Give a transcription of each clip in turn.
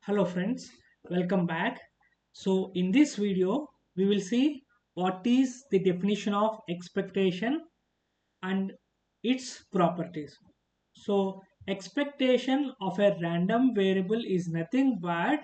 Hello friends, welcome back. So in this video we will see what is the definition of expectation and its properties. So expectation of a random variable is nothing but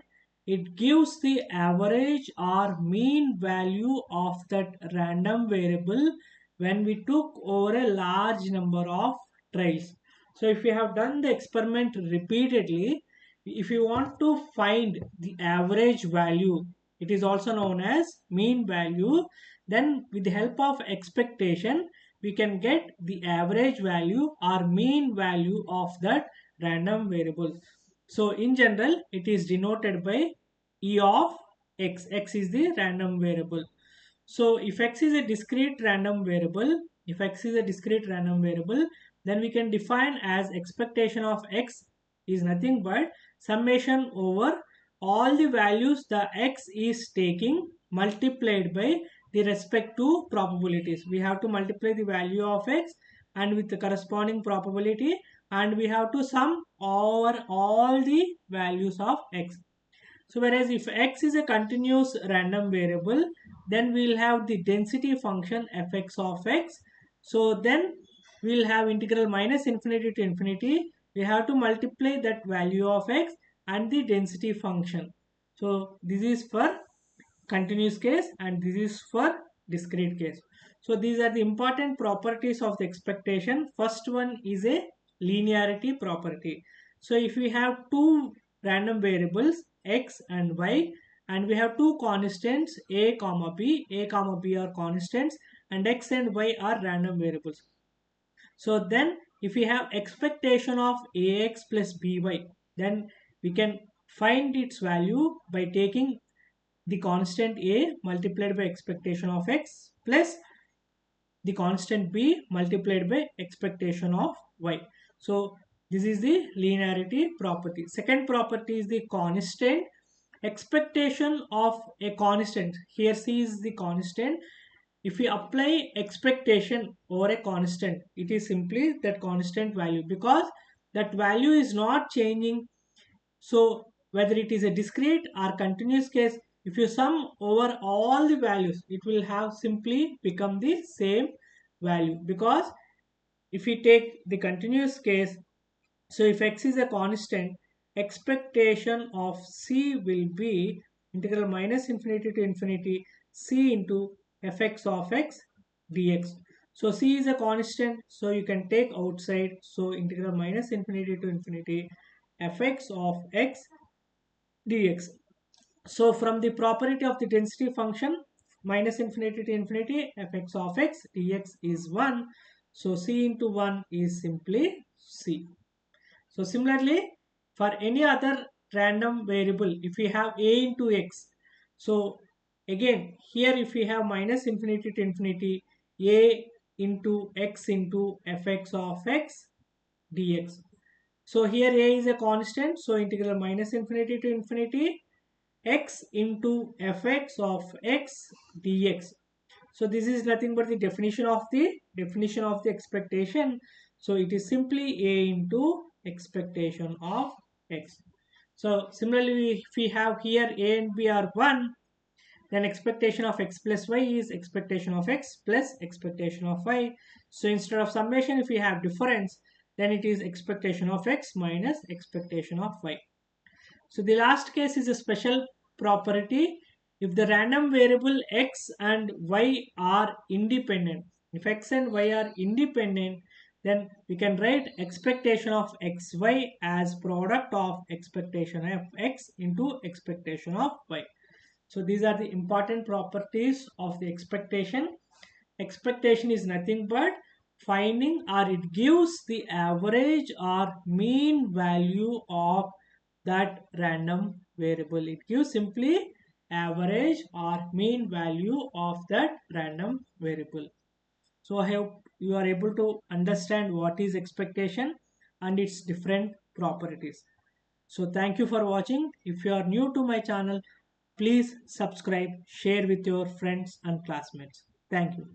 it gives the average or mean value of that random variable when we took over a large number of trials. So if we have done the experiment repeatedly, if you want to find the average value, it is also known as mean value, then with the help of expectation we can get the average value or mean value of that random variable. So in general it is denoted by E of x. X is the random variable. So if x is a discrete random variable, then we can define as expectation of x is nothing but summation over all the values the x is taking multiplied by the respective probabilities. We have to multiply the value of x and with the corresponding probability, and we have to sum over all the values of x. So whereas if x is a continuous random variable, then we will have the density function fx of x. So then we will have integral minus infinity to infinity. We have to multiply that value of x and the density function. So this is for continuous case and this is for discrete case. So these are the important properties of the expectation. First one is a linearity property. So if we have two random variables x and y, and we have two constants a comma b are constants and x and y are random variables. So then if we have expectation of ax plus by, then we can find its value by taking the constant a multiplied by expectation of x plus the constant b multiplied by expectation of y. So this is the linearity property. Second property is the constant. Expectation of a constant, here c is the constant. If we apply expectation over a constant, it is simply that constant value because that value is not changing. So whether it is a discrete or continuous case, if you sum over all the values, it will have simply become the same value. Because if we take the continuous case, so if x is a constant, expectation of c will be integral minus infinity to infinity c into fx of x dx. So c is a constant, so you can take outside, so integral minus infinity to infinity fx of x dx. So from the property of the density function, minus infinity to infinity fx of x dx is 1. So c into 1 is simply c. So similarly, for any other random variable, if we have a into x, so again here if we have minus infinity to infinity a into x into fx of x dx. So here a is a constant, so integral minus infinity to infinity x into fx of x dx. So this is nothing but the definition of the expectation. So it is simply a into expectation of x. So similarly, if we have here a and b are 1, then expectation of x plus y is expectation of x plus expectation of y. So instead of summation, if we have difference, then it is expectation of x minus expectation of y. So the last case is a special property. If the random variable x and y are independent, if x and y are independent, then we can write expectation of xy as product of expectation of x into expectation of y. So these are the important properties of the expectation. Expectation is nothing but finding, or it gives the average or mean value of that random variable. It gives simply average or mean value of that random variable. So I hope you are able to understand what is expectation and its different properties. So thank you for watching. If you are new to my channel, please subscribe, share with your friends and classmates. Thank you.